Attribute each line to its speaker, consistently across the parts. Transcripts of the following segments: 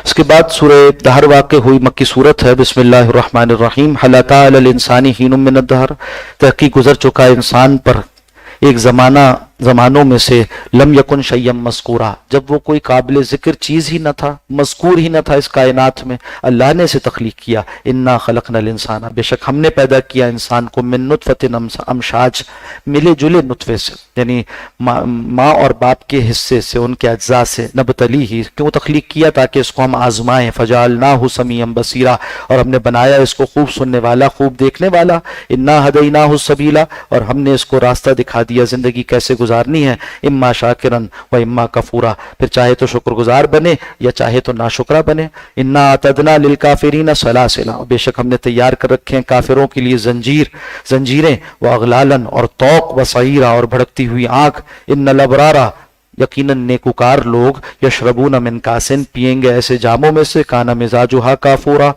Speaker 1: اس کے بعد سورہ دہر واقع ہوئی مکی صورت ہے۔ بسم اللہ الرحمن الرحیم۔ هل اتى على الانسان حين من الدهر، تحقیق گزر چکا ہے انسان پر ایک زمانوں میں سے، لم یکن شیئا مذکورا، جب وہ کوئی قابل ذکر چیز ہی نہ تھا، مذکور ہی نہ تھا اس کائنات میں، اللہ نے اسے تخلیق کیا۔ انا خلقنا الانسان، بے شک ہم نے پیدا کیا انسان کو، من نطفۃ امشاج، ملے جلے نطفے سے، یعنی ماں اور باپ کے حصے سے، ان کے اجزاء سے، نبتلی ہی، کیوں تخلیق کیا؟ تاکہ اس کو ہم آزمائیں، فجعلناہ سمیعا بصیرا، اور ہم نے بنایا اس کو خوب سننے والا، خوب دیکھنے والا۔ انا ہدیناہ السبیل، اور ہم نے اس کو راستہ دکھا دیا زندگی کیسے گزارنی ہے، اما شاکرن و اما کفورا، پھر چاہے تو شکر گزار بنے یا چاہے تو ناشکرہ بنے۔ انا اعتدنا للکافرین سلاسلا، بے شک ہم نے تیار کر رکھے ہیں کافروں کے لیے زنجیریں، و اغلالن، اور طوق، و سعیرا، اور بھڑکتی ہوئی آنکھ۔ ان الابرارا، یقیناً نیکوکار لوگ، یشربون من کاسن، پیئیں گے ایسے جاموں میں سے، کانا مزاجہا کافورا،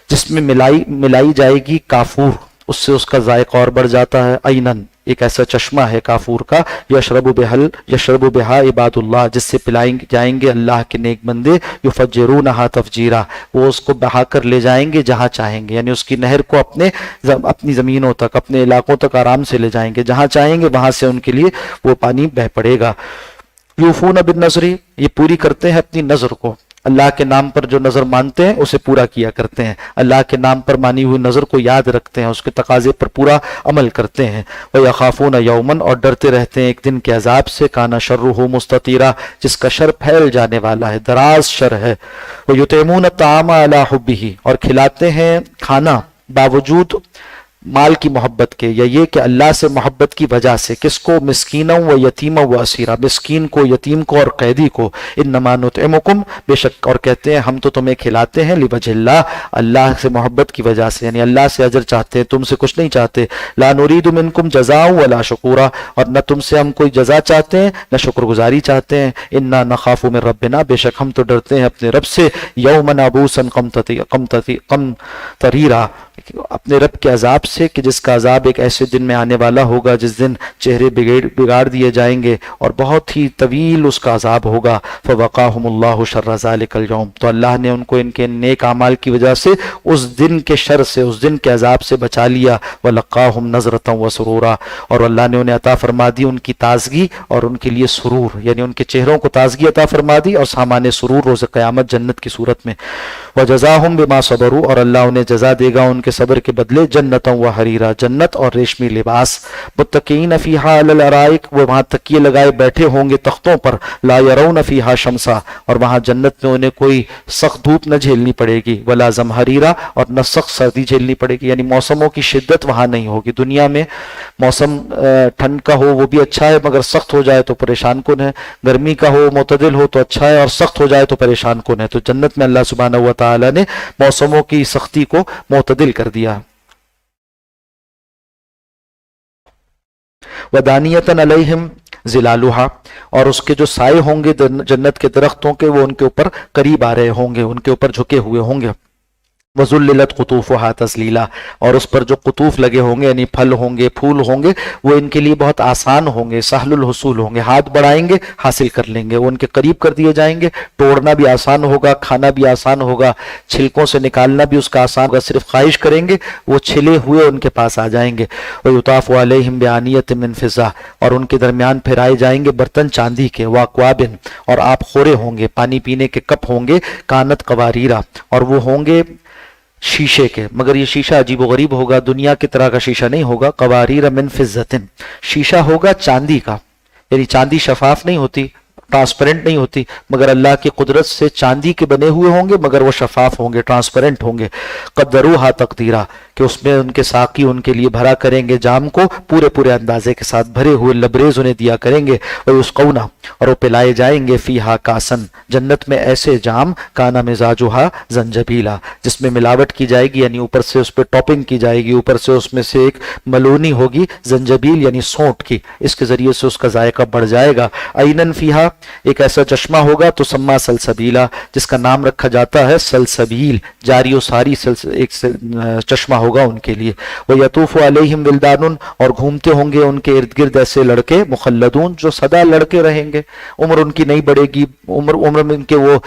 Speaker 1: جس میں ملائی جائے گی کافور، اس سے اس کا ذائقہ اور بڑھ جاتا ہے۔ اینن، ایک ایسا چشمہ ہے کافور کا، یشرب بہا عباد اللہ، جس سے پلائیں جائیں گے اللہ کے نیک بندے، یفجرونہا تفجیرا، وہ اس کو بہا کر لے جائیں گے جہاں چاہیں گے، یعنی اس کی نہر کو اپنی زمینوں تک، اپنے علاقوں تک آرام سے لے جائیں گے، جہاں چاہیں گے وہاں سے ان کے لیے وہ پانی بہہ پڑے گا۔ یوفون بالنذر، یہ پوری کرتے ہیں اپنی نظر کو، اللہ کے نام پر جو نظر مانتے ہیں اسے پورا کیا کرتے ہیں، اللہ کے نام پر مانی ہوئی نظر کو یاد رکھتے ہیں، اس کے تقاضے پر پورا عمل کرتے ہیں۔ وَيَخَافُونَ يَوْمًا، اور ڈرتے رہتے ہیں ایک دن کے عذاب سے، کَانَ شَرُّهُ مُسْتَطِیرًا، جس کا شر پھیل جانے والا ہے، دراز شر ہے۔ وَيُطْعِمُونَ الطَّعَامَ عَلَىٰ حُبِّهِ، اور کھلاتے ہیں کھانا باوجود مال کی محبت کے، یا یہ کہ اللہ سے محبت کی وجہ سے، کس کو؟ مسکینا و یتیما و اسیرا، مسکین کو، یتیم کو اور قیدی کو۔ انما نطعمکم، بے شک، اور کہتے ہیں ہم تو تمہیں کھلاتے ہیں، لوجہ اللہ، اللہ سے محبت کی وجہ سے، یعنی اللہ سے اجر چاہتے ہیں، تم سے کچھ نہیں چاہتے۔ لا نرید منکم جزاء ولا شکورا، اور نہ تم سے ہم کوئی جزا چاہتے ہیں نہ شکر گزاری چاہتے ہیں۔ انا نخاف من ربنا، بے شک ہم تو ڈرتے ہیں اپنے رب سے، یوما عبوسا قمطریرا، اپنے رب کے عذاب سے کہ جس کا عذاب ایک ایسے دن میں آنے والا ہوگا جس دن چہرے بگاڑ دیے جائیں گے اور بہت ہی طویل اس کا عذاب ہوگا۔ فوقاہم اللہ شر ذلک اليوم، تو اللہ نے ان کو ان کے نیک اعمال کی وجہ سے اس دن کے شر سے، اس دن کے عذاب سے بچا لیا۔ ولقاہم نظرۃ وسرورا، اور اللہ نے انہیں عطا فرما دی ان کی تازگی اور ان کے لیے سرور، یعنی ان کے چہروں کو تازگی عطا فرما دی اور سامان سرور روز قیامت جنت کی صورت میں۔ وجزاہم بما صبروا، اور اللہ انہیں جزا دے گا ان کے صبر کے بدلے، جنتا و حریرا، جنت اور ریشمی لباس۔ متکئین فیہا علی الارائک، وہ وہاں تکیے لگائے بیٹھے ہوں گے تختوں پر، لا یرون فیہا شمسا، اور وہاں جنت میں انہیں کوئی سخت دھوپ نہ جھیلنی پڑے گی، ولا زمہریرا، اور نہ سخت سردی جھیلنی پڑے گی، یعنی موسموں کی شدت وہاں نہیں ہوگی۔ دنیا میں موسم ٹھنڈ کا ہو وہ بھی اچھا ہے مگر سخت ہو جائے تو پریشان کن ہے، گرمی کا ہو معتدل ہو تو اچھا ہے اور سخت ہو جائے تو پریشان کن ہے۔ تو جنت میں اللہ سبحانہ و تعالی نے موسموں کی سختی کو معتدل کر دیا۔ وَدَانِيَةً عَلَيْهِمْ ظِلَالُهَا، اور اس کے جو سائے ہوں گے جنت کے درختوں کے، وہ ان کے اوپر قریب آ رہے ہوں گے، ان کے اوپر جھکے ہوئے ہوں گے۔ وَذُلِّلَتْ قُطُوفُهَا تَذْلِيلًا، اور اس پر جو قطوف لگے ہوں گے، یعنی پھل ہوں گے، پھول ہوں گے، وہ ان کے لیے بہت آسان ہوں گے، سہل الحصول ہوں گے، ہاتھ بڑھائیں گے حاصل کر لیں گے، وہ ان کے قریب کر دیے جائیں گے، توڑنا بھی آسان ہوگا، کھانا بھی آسان ہوگا، چھلکوں سے نکالنا بھی اس کا آسان ہوگا، صرف خواہش کریں گے وہ چھلے ہوئے ان کے پاس آ جائیں گے۔ وَيُطَافُ عَلَيْهِمْ بِآنِيَةٍ مِّن فِضَّةٍ، اور ان کے درمیان پھیرائے جائیں گے برتن چاندی کے، وَأَكْوَابٍ، اور آپ خورے ہوں گے، پانی پینے کے کپ ہوں گے، کانت قواریرا، اور وہ ہوں گے شیشے کے، مگر یہ شیشہ عجیب و غریب ہوگا، دنیا کی طرح کا شیشہ نہیں ہوگا۔ قواریر من فضۃ، شیشہ ہوگا چاندی کا، یعنی چاندی شفاف نہیں ہوتی، ٹرانسپیرنٹ نہیں ہوتی، مگر اللہ کی قدرت سے چاندی کے بنے ہوئے ہوں گے مگر وہ شفاف ہوں گے، ٹرانسپیرنٹ ہوں گے۔ قدروہا تقدیرا، کہ اس میں ان کے ساقی ان کے لیے بھرا کریں گے جام کو پورے اندازے کے ساتھ، بھرے ہوئے لبریز انہیں دیا کریں گے۔ وَيُسْقَوْنَ، اور وہ پلائے جائیں گے، فیہا کاسن، جنت میں ایسے جام، کانا مزاجہا زنجبیلا، جس میں ملاوٹ کی جائے گی، یعنی اوپر سے اس پہ ٹاپنگ کی جائے گی، اوپر سے اس میں سے ایک ملونی ہوگی، زنجبیل یعنی سونٹ کی، اس کے ذریعے سے اس کا ذائقہ بڑھ جائے گا۔ عینن فیہا ایک ایسا چشمہ ہوگا تو سما سلسبیلا، جس کا نام رکھا جاتا ہے سلسبیل، جاری و ساری ایک چشمہ ہوگا ان کے لیے۔ وَيَطُوفُ عَلَيْهِمْ وِلْدَانٌ، اور گھومتے ہوں گے ان کے ارد گرد ایسے لڑکے، مخلدون، جو سدا لڑکے رہیں گے، عمر ان کی نہیں بڑھے گی، عمر میں ان کے وہ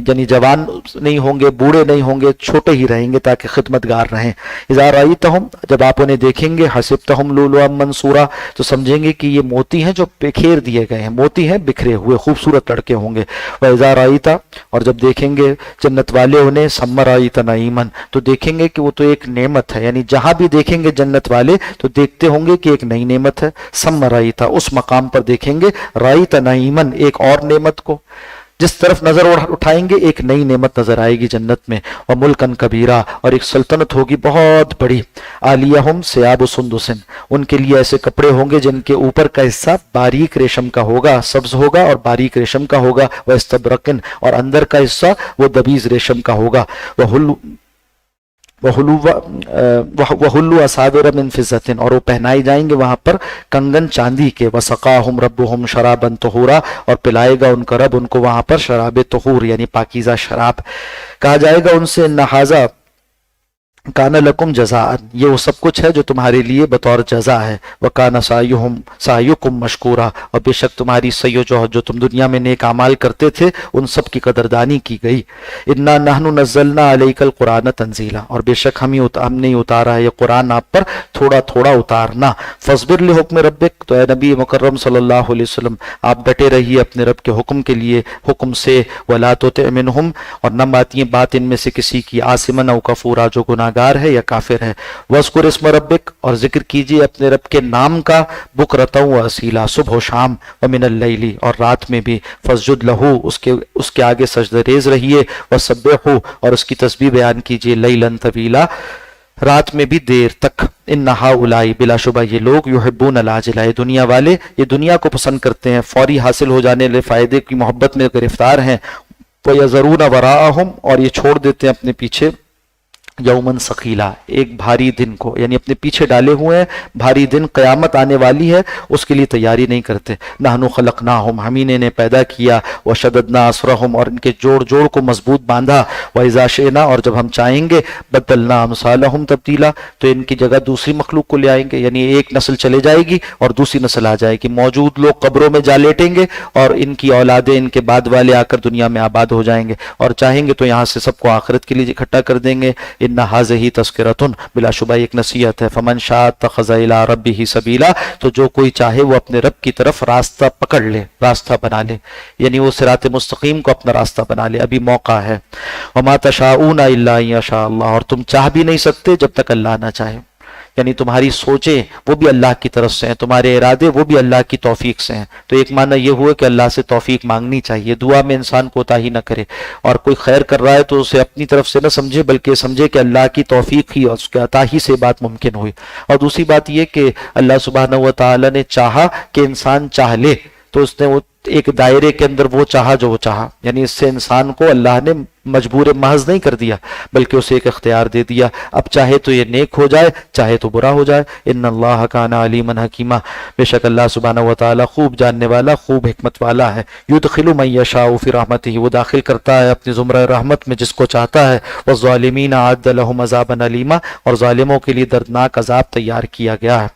Speaker 1: یعنی جوان نہیں ہوں گے، بوڑھے نہیں ہوں گے، چھوٹے ہی رہیں گے تاکہ خدمتگار رہیں۔ اذا رأیتہم، جب آپ انہیں دیکھیں گے، حسبتہم لؤلؤا منثورا، تو سمجھیں گے کہ یہ موتی ہیں جو بکھیر دیے گئے ہیں، موتی ہیں بکھرے ہوئے، خوبصورت لڑکے ہوں گے۔ وَإِذَا رَأَيْتَ، اور جب دیکھیں گے جنت والے انہیں، ثم رَأَيْتَ نَعِيمًا، تو دیکھیں گے کہ وہ تو ایک نعمت ہے، یعنی جہاں بھی دیکھیں گے جنت والے تو دیکھتے ہوں گے کہ ایک نئی نعمت ہے۔ ثم رَأَيْتَ، اس مقام پر دیکھیں گے، رَأَيْتَ نَعِيمًا، ایک اور نعمت کو، جس طرف نظر اٹھائیں گے ایک نئی نعمت نظر آئے گی جنت میں۔ وَمُلْكًا كَبِيرًا، اور ایک سلطنت ہوگی بہت بڑی۔ عَالِيَهُمْ ثِيَابُ سُنْدُسٍ، ان کے لیے ایسے کپڑے ہوں گے جن کے اوپر کا حصہ باریک ریشم کا ہوگا، سبز ہوگا اور باریک ریشم کا ہوگا۔ وَإِسْتَبْرَقٍ، اور اندر کا حصہ وہ دبیز ریشم کا ہوگا۔ وَحُلُّوا أَسَاوِرَ مِن فِضَّةٍ، اور وہ پہنائے جائیں گے وہاں پر کنگن چاندی کے۔ وَسَقَاهُمْ رَبُّهُمْ شَرَابًا طَهُورًا، اور پلائے گا ان کا رب ان کو وہاں پر شراب طہور یعنی پاکیزہ شراب۔ کہا جائے گا ان سے إِنَّ هَٰذَا کان لکم جزاء، یہ وہ سب کچھ ہے جو تمہارے لیے بطور جزا ہے۔ وکان سعیکم مشکورا، اور بے شک تمہاری سعی و جہد جو تم دنیا میں نیک اعمال کرتے تھے ان سب کی قدردانی کی گئی۔ انا نحن نزلنا علیک القرآن تنزیلا، اور بے شک ہم نے اتارا ہے یہ قرآن آپ پر تھوڑا تھوڑا اتارنا۔ فاصبر لحکم ربک، تو اے نبی مکرم صلی اللہ علیہ وسلم آپ ڈٹے رہیے اپنے رب کے حکم کے لیے، حکم سے۔ ولا تطع منہم، اور نہ مانیے بات ان میں سے کسی کی، عاصما او کفورا، جو گناہگار ہے یا کافر ہے۔ وَاذْكُرِ اسْمَ رَبِّكَ، اور ذکر کیجئے اپنے رب کے نام کا، بُكْرَةً وَأَصِيلًا، صبح و شام، وَمِنَ اللَّيْلِ، اور رات میں بھی، فَاسْجُدْ لَهُ، اس کے آگے سجدہ ریز رہیے، وَسَبِّحْهُ، اور اس کی تسبیح بیان کیجئے، لَيْلًا طَوِيلًا، رات میں بھی دیر تک۔ ان ہؤلاء، بلا شبہ یہ لوگ، یحبون العاجلہ، یہ دنیا والے یہ دنیا کو پسند کرتے ہیں، فوری حاصل ہو جانے والے فائدے کی محبت میں گرفتار ہیں۔ وَيَذَرُونَ وَرَاءَهُمْ، اور یہ چھوڑ دیتے ہیں اپنے پیچھے، یومن ثقیلا، ایک بھاری دن کو، یعنی اپنے پیچھے ڈالے ہوئے ہیں بھاری دن، قیامت آنے والی ہے اس کے لیے تیاری نہیں کرتے۔ نحن خلقناہم، ہم ہی نے انہیں پیدا کیا، وشددنا اسرہم، اور ان کے جوڑ جوڑ کو مضبوط باندھا، واذا شئنا، اور جب ہم چاہیں گے، بدلنا امثالہم تبدیلا، تو ان کی جگہ دوسری مخلوق کو لے آئیں گے، یعنی ایک نسل چلے جائے گی اور دوسری نسل آ جائے گی، موجود لوگ قبروں میں جا لیٹیں گے اور ان کی اولادیں ان کے بعد والے آ کر دنیا میں آباد ہو جائیں گے، اور چاہیں گے تو یہاں سے سب کو آخرت کے لیے اکٹھا کر دیں گے۔ ان ھذہ تذکرۃ، بلا شبہ ایک نصیحت ہے، فمن شاء اتخذ الی ربہ سبیلا، تو جو کوئی چاہے وہ اپنے رب کی طرف راستہ پکڑ لے، راستہ بنا لے، یعنی وہ صراط مستقیم کو اپنا راستہ بنا لے، ابھی موقع ہے۔ وما تشاءون الا ان یشاء اللہ، اور تم چاہ بھی نہیں سکتے جب تک اللہ نہ چاہے، یعنی تمہاری سوچیں وہ بھی اللہ کی طرف سے ہیں، تمہارے ارادے وہ بھی اللہ کی توفیق سے ہیں۔ تو ایک معنی یہ ہوا کہ اللہ سے توفیق مانگنی چاہیے، دعا میں انسان کوتاہی نہ کرے، اور کوئی خیر کر رہا ہے تو اسے اپنی طرف سے نہ سمجھے بلکہ سمجھے کہ اللہ کی توفیق ہی اور اس کے عطا ہی سے بات ممکن ہوئی۔ اور دوسری بات یہ کہ اللہ سبحانہ و تعالی نے چاہا کہ انسان چاہ لے، تو اس نے وہ ایک دائرے کے اندر وہ چاہا جو وہ چاہا، یعنی اس سے انسان کو اللہ نے مجبور محض نہیں کر دیا بلکہ اسے ایک اختیار دے دیا، اب چاہے تو یہ نیک ہو جائے چاہے تو برا ہو جائے۔ ان اللہ کان علیما حکیما، بے شک اللہ سبحانہ و تعالی خوب جاننے والا، خوب حکمت والا ہے۔ یدخل من یشاء فی رحمتہ، وہ داخل کرتا ہے اپنی زمرہ رحمت میں جس کو چاہتا ہے۔ والظالمین اعد لهم عذابا الیما، اور ظالموں کے لیے دردناک عذاب تیار کیا گیا ہے۔